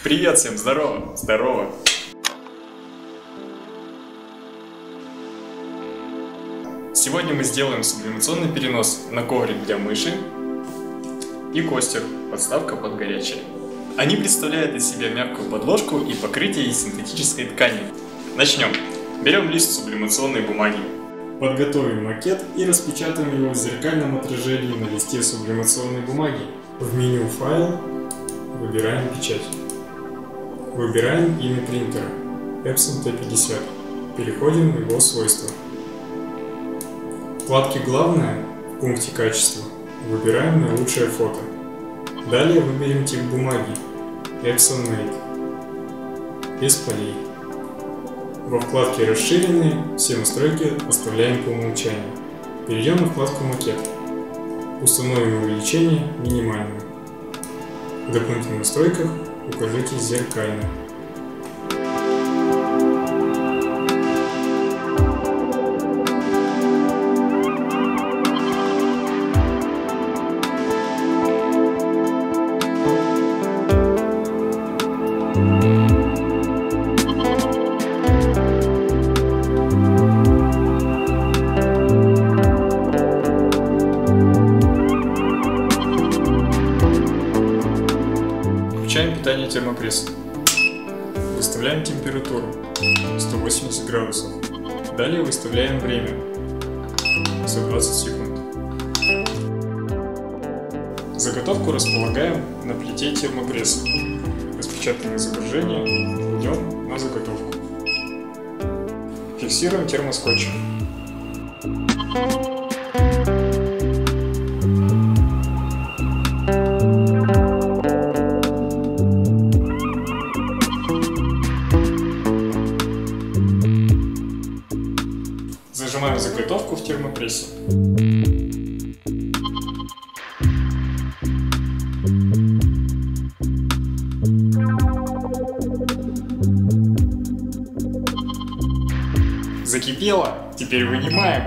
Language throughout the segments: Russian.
Привет всем, здорово, здорово. Сегодня мы сделаем сублимационный перенос на коврик для мыши и костер, подставка под горячее. Они представляют из себя мягкую подложку и покрытие из синтетической ткани. Начнем. Берем лист сублимационной бумаги. Подготовим макет и распечатаем его в зеркальном отражении на листе сублимационной бумаги. В меню «Файл» выбираем «Печать». Выбираем имя принтера Epson T50. Переходим в его свойства. В вкладке «Главное» в пункте «Качество» выбираем наилучшее фото. Далее выберем тип бумаги Epson Made без полей. Во вкладке «Расширенные» все настройки оставляем по умолчанию. Перейдем на вкладку «Макет». Установим увеличение минимальное. В дополнительных настройках укажите «Зеркально». Включаем питание термопресса. Выставляем температуру 180 градусов. Далее выставляем время за 20 секунд. Заготовку располагаем на плите термопресса. Распечатанное изображение кладем на заготовку. Фиксируем термоскотчем. Зажимаем заготовку в термопрессе. Закипело, теперь вынимаем.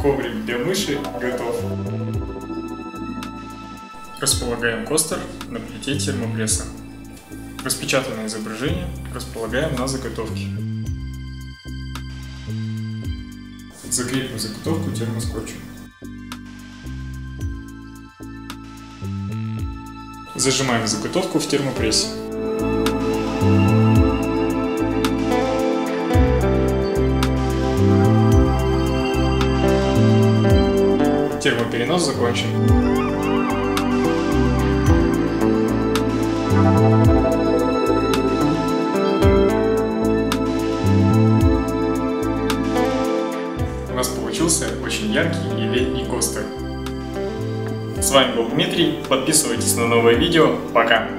Коврик для мыши готов. Располагаем костер на плите термопресса. Распечатанное изображение располагаем на заготовке. Закрепим заготовку термоскотчем. Зажимаем заготовку в термопрессе. Термоперенос закончен. У нас получился очень яркий и летний костер. С вами был Дмитрий. Подписывайтесь на новые видео. Пока!